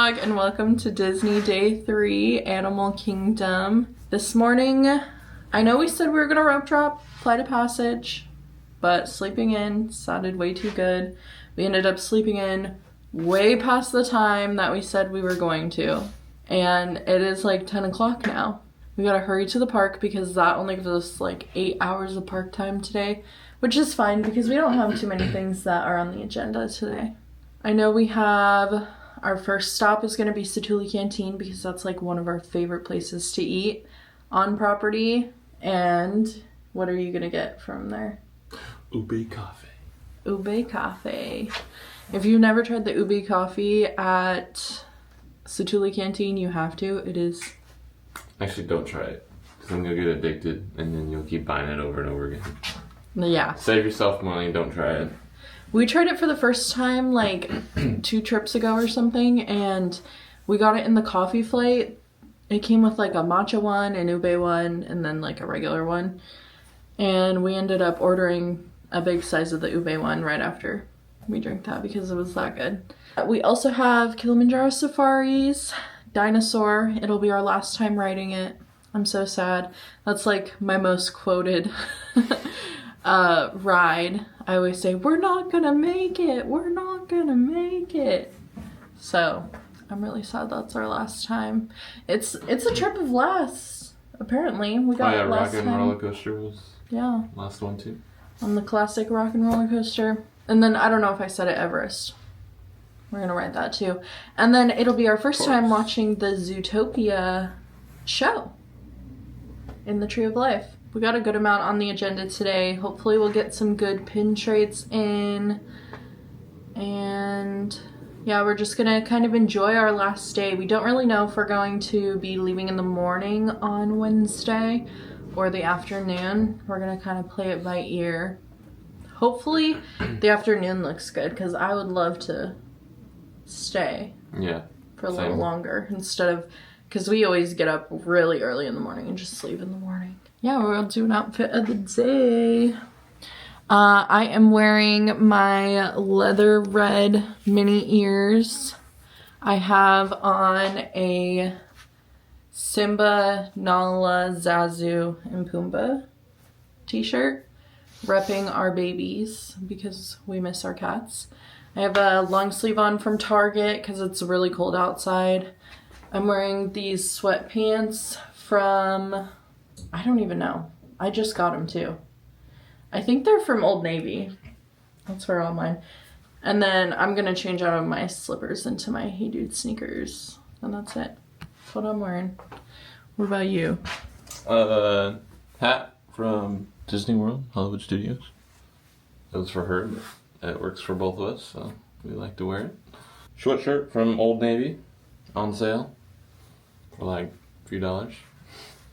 vlog and welcome to Disney Day 3, Animal Kingdom. This morning, I know we said we were gonna rope drop, Flight of Passage, but sleeping in sounded way too good. We ended up sleeping in way past the time that we said we were going to. And it is like 10 o'clock now. We gotta hurry to the park because that only gives us like 8 hours of park time today, which is fine because we don't have too many things that are on the agenda today. I know we have, our first stop is gonna be Satuli Canteen because that's like one of our favorite places to eat on property. And what are you gonna get from there? Ube coffee. Ube coffee. If you've never tried the ube coffee at Satuli Canteen, you have to. It is... Actually, don't try it. Because then you'll get addicted and then you'll keep buying it over and over again. Yeah. Save yourself money, don't try it. We tried it for the first time like 2 trips ago or something, and we got it in the coffee flight. It came with like a matcha one, an ube one, and then like a regular one. And we ended up ordering a big size of the ube one right after we drank that because it was that good. We also have Kilimanjaro Safaris, Dinosaur. It'll be our last time riding it. I'm so sad. That's like my most quoted ride. I always say, we're not gonna make it. We're not gonna make it. So I'm really sad that's our last time. It's a trip of last, apparently. We got it last time. Rock and Roller Coaster was last one too. On the classic Rock and Roller Coaster. And then I don't know if I said it, Everest. We're gonna ride that too. And then it'll be our first time watching the Zootopia show in the Tree of Life. We got a good amount on the agenda today. Hopefully we'll get some good pin traits in. And yeah, we're just gonna kind of enjoy our last day. We don't really know if we're going to be leaving in the morning on Wednesday or the afternoon. We're gonna kind of play it by ear. Hopefully the afternoon looks good because I would love to stay for a little longer instead of, because we always get up really early in the morning and just sleep in the morning. Yeah, we'll do an outfit of the day. I am wearing my leather red mini ears. I have on a Simba, Nala, Zazu, and Pumbaa t-shirt, repping our babies because we miss our cats. I have a long sleeve on from Target because it's really cold outside. I'm wearing these sweatpants from, I don't even know. I just got them too. I think they're from Old Navy. That's where all mine. And then I'm going to change out of my slippers into my Hey Dude sneakers. And that's it. That's what I'm wearing. What about you? Hat from Disney World, Hollywood Studios. It was for her, but it works for both of us, so we like to wear it. Short shirt from Old Navy, on sale for like a few dollars.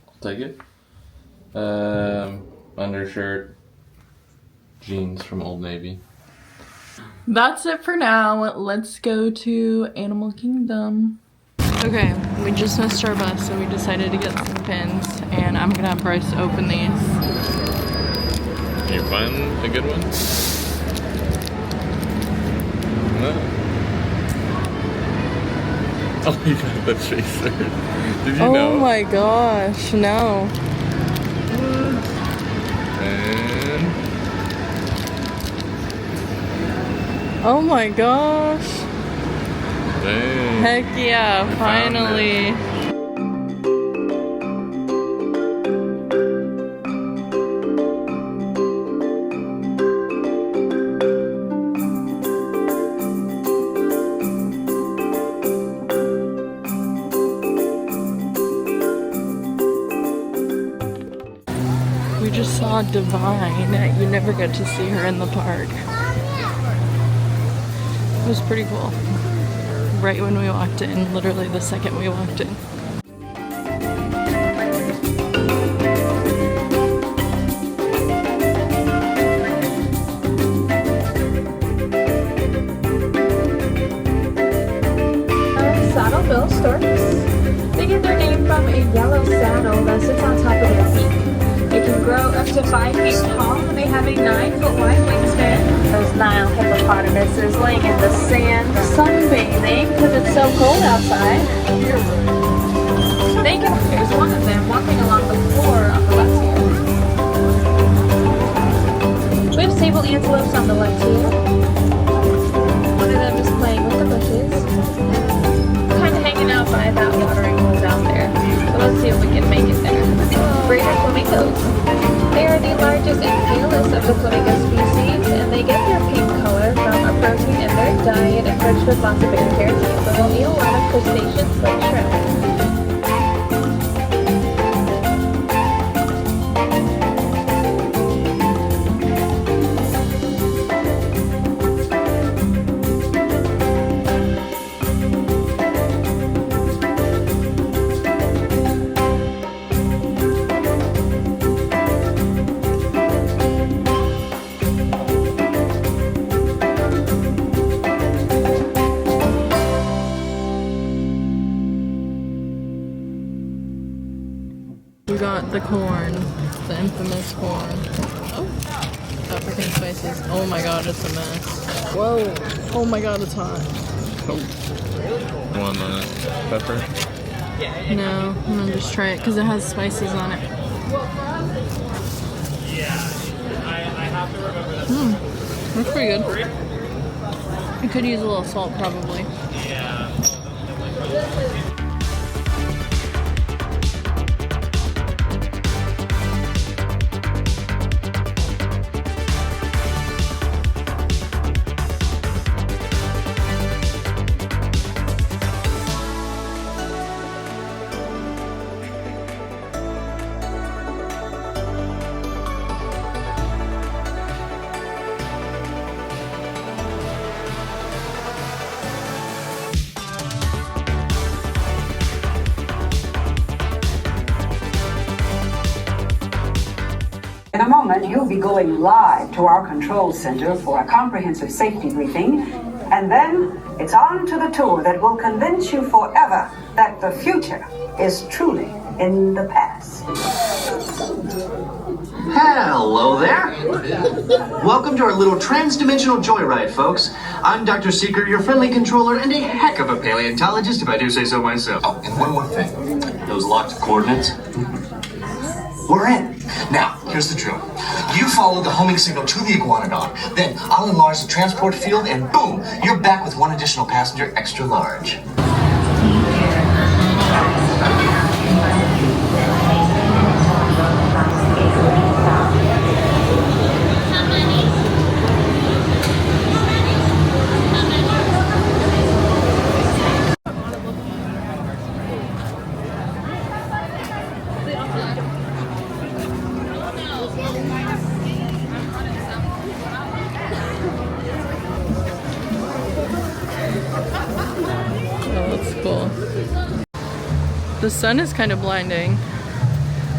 I'll take it. Undershirt, jeans from Old Navy. That's it for now. Let's go to Animal Kingdom. Okay, we just missed our bus, so we decided to get some pins, and I'm gonna have Bryce open these. Can you find a good one? No. Oh, you got the chaser. Did you know? Oh my gosh, no. And... Oh my gosh. Dang. Heck yeah, finally. We just saw Divine. You never get to see her in the park. It was pretty cool. Right when we walked in, literally the second we walked in. Saddle-bill storks. They get their name from a yellow saddle that sits on top of their beak. They can grow up to 5 feet tall and they have a 9-foot wide wingspan. Those Nile hippopotamuses laying in the sand, sunbathing because it's so cold outside. There's one of them walking along the floor on the left here. We have sable antelopes on the left here. One of them is playing with the bushes. Kind of hanging out by that watering hole down there. So let's see if we can make it there. Greater flamingos. They are the largest and palest of the flamingo species, and they get their pink color from a protein in their diet enriched with lots of beta-carotene. So they'll eat a lot of crustaceans like shrimp. We got the corn, the infamous corn. Oh, African spices. Oh my god, it's a mess. Whoa. Oh my god, it's hot. Oh. You want pepper? No, I'm gonna just try it because it has spices on it. That's pretty good. I could use a little salt probably. In a moment, you'll be going live to our control center for a comprehensive safety briefing, and then it's on to the tour that will convince you forever that the future is truly in the past. Hello there. Welcome to our little trans-dimensional joyride, folks. I'm Dr. Seeker, your friendly controller, and a heck of a paleontologist, if I do say so myself. Oh, and one more thing. Those locked coordinates? We're in. Now, here's the drill. You follow the homing signal to the iguanodon, then I'll enlarge the transport field, and boom, you're back with one additional passenger extra large. The sun is kind of blinding,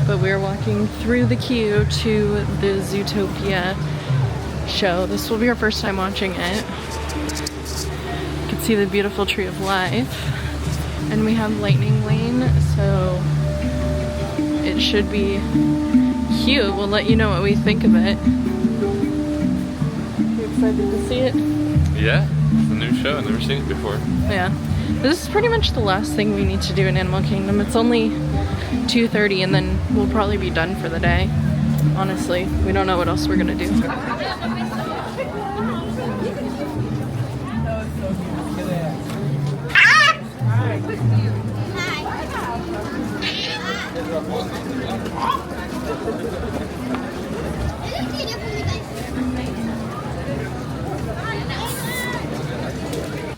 but we're walking through the queue to the Zootopia show. This will be our first time watching it. You can see the beautiful Tree of Life, and we have Lightning Lane, so it should be cute. We'll let you know what we think of it. You excited to see it? Yeah, it's a new show. I've never seen it before. Yeah. This is pretty much the last thing we need to do in Animal Kingdom. It's only 2:30 and then we'll probably be done for the day. Honestly, we don't know what else we're gonna do.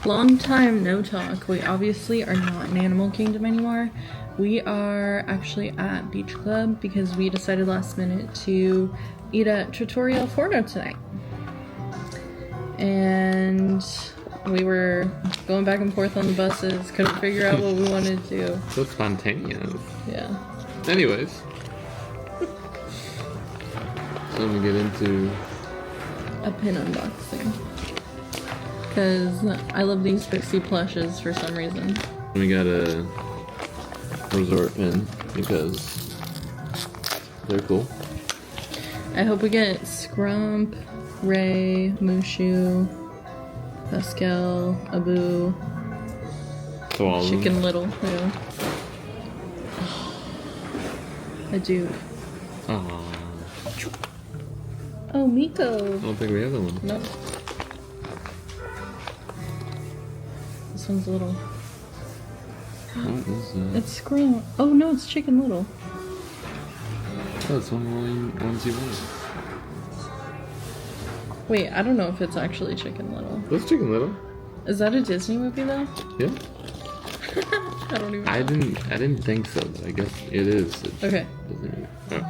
Long time no talk. We obviously are not in Animal Kingdom anymore. We are actually at Beach Club because we decided last minute to eat at Trattoria Forno tonight. And we were going back and forth on the buses, couldn't figure out what we wanted to do. So spontaneous. Yeah. Anyways. So let me get into A pin unboxing. Because I love these Pixie plushes for some reason. we got a resort pin because they're cool. I hope we get Scrump, Ray, Mushu, Pascal, Abu, So all of them? Chicken Little, yeah. A Duke. Aw. Oh, Miko. I don't think we have that one. Nope. This one's little. What is that? It's Squirrel. Oh no, it's Chicken Little. Oh, it's one of the ones you want. Wait, I don't know if it's actually Chicken Little. That's Chicken Little. Is that a Disney movie though? Yeah. I don't even know. I didn't think so, but I guess it is. It's Okay. Disney. Oh.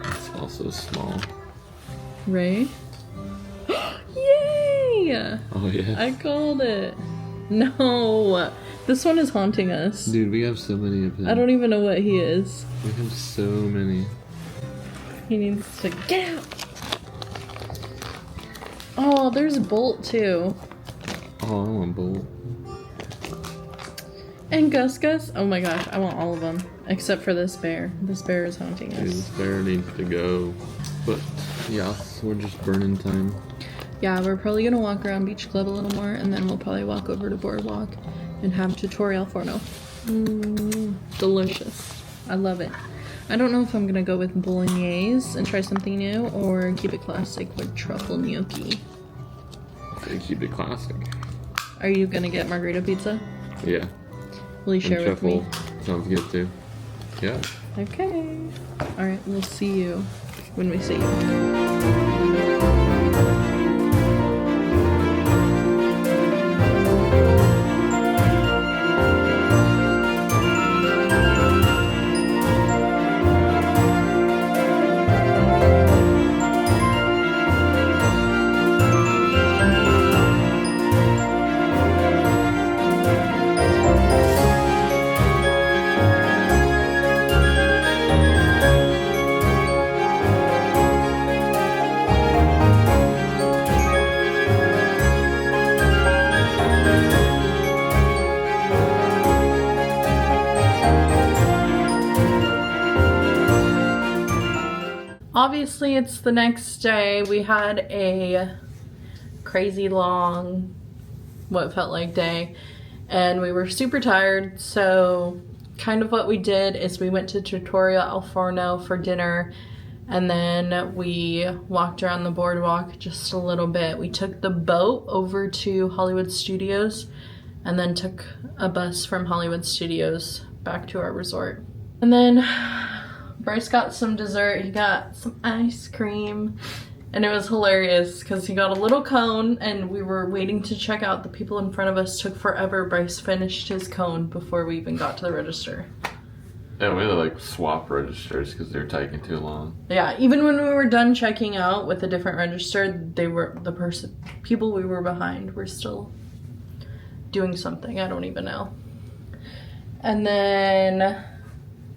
It's also small. Ray? Yay! Oh yeah. I called it. No! This one is haunting us. Dude, we have so many of him. I don't even know what he is. We have so many. He needs to get out! Oh, there's Bolt too. Oh, I want Bolt. And Gus Gus. Oh my gosh, I want all of them. Except for this bear. This bear is haunting Dude, us. this bear needs to go. But yeah, we're just burning time. Yeah, we're probably gonna walk around Beach Club a little more, and then we'll probably walk over to Boardwalk and have Trattoria Forno. Delicious. I love it. I don't know if I'm gonna go with bolognese and try something new, or keep it classic with truffle gnocchi. Gotta keep it classic. Are you gonna get margarita pizza? Yeah. Will you share And with me? truffle sounds good too. Yeah. Okay. Alright, we'll see you when we see you. Obviously, it's the next day. We had a crazy long, what felt like day, and we were super tired. So kind of what we did is we went to Trattoria al Forno for dinner, and then we walked around the boardwalk just a little bit. We took the boat over to Hollywood Studios and then took a bus from Hollywood Studios back to our resort. And then Bryce got some dessert. He got some ice cream, and it was hilarious because he got a little cone and we were waiting to check out. The people in front of us took forever. Bryce finished his cone before we even got to the register. Yeah, we had to like swap registers because they were taking too long. Yeah, even when we were done checking out with a different register, they were people we were behind were still doing something. I don't even know. And then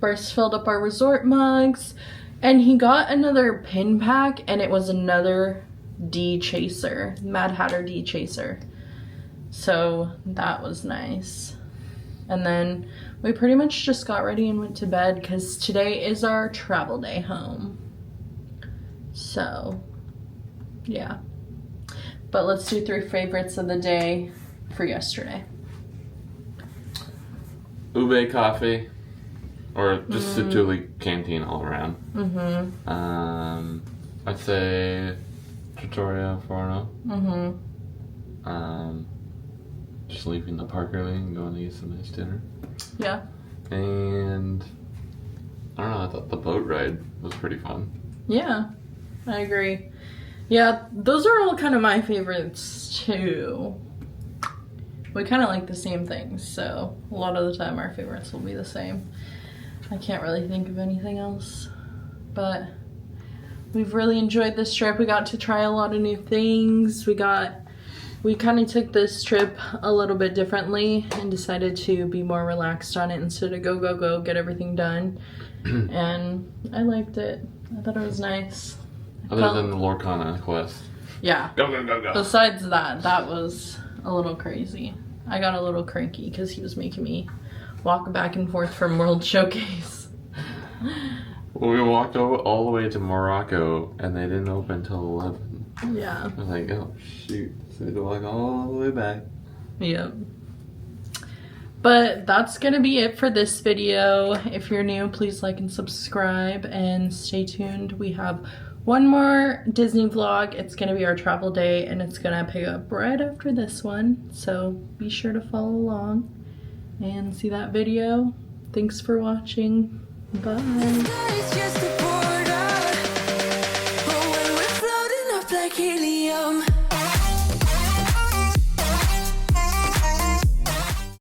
Bryce filled up our resort mugs, and he got another pin pack, and it was another D Chaser, Mad Hatter D Chaser. So that was nice. And then we pretty much just got ready and went to bed because today is our travel day home. So, yeah. But let's do 3 favorites of the day for yesterday. Ube coffee, or just Situli canteen all around. I'd say Trattoria Forno. Just leaving the park early and going to get some nice dinner. Yeah. And I don't know, I thought the boat ride was pretty fun. Yeah, I agree. Yeah, those are all kind of my favorites too. We kind of like the same things, so a lot of the time our favorites will be the same. I can't really think of anything else, but we've really enjoyed this trip. We got to try a lot of new things. We kind of took this trip a little bit differently and decided to be more relaxed on it instead of go, get everything done. And I liked it. I thought it was nice. Other than the Lorcana quest. Yeah. Go. Besides that was a little crazy. I got a little cranky because he was making me walk back and forth from World Showcase. We walked all the way to Morocco, and they didn't open until 11. Yeah. I was like, oh shoot, so we had to walk all the way back. Yep. But that's gonna be it for this video. If you're new, please like and subscribe and stay tuned. We have one more Disney vlog. It's gonna be our travel day and it's gonna pick up right after this one. So be sure to follow along and see that video. Thanks for watching. Bye. It's just a border, but when we're floating up like aliens.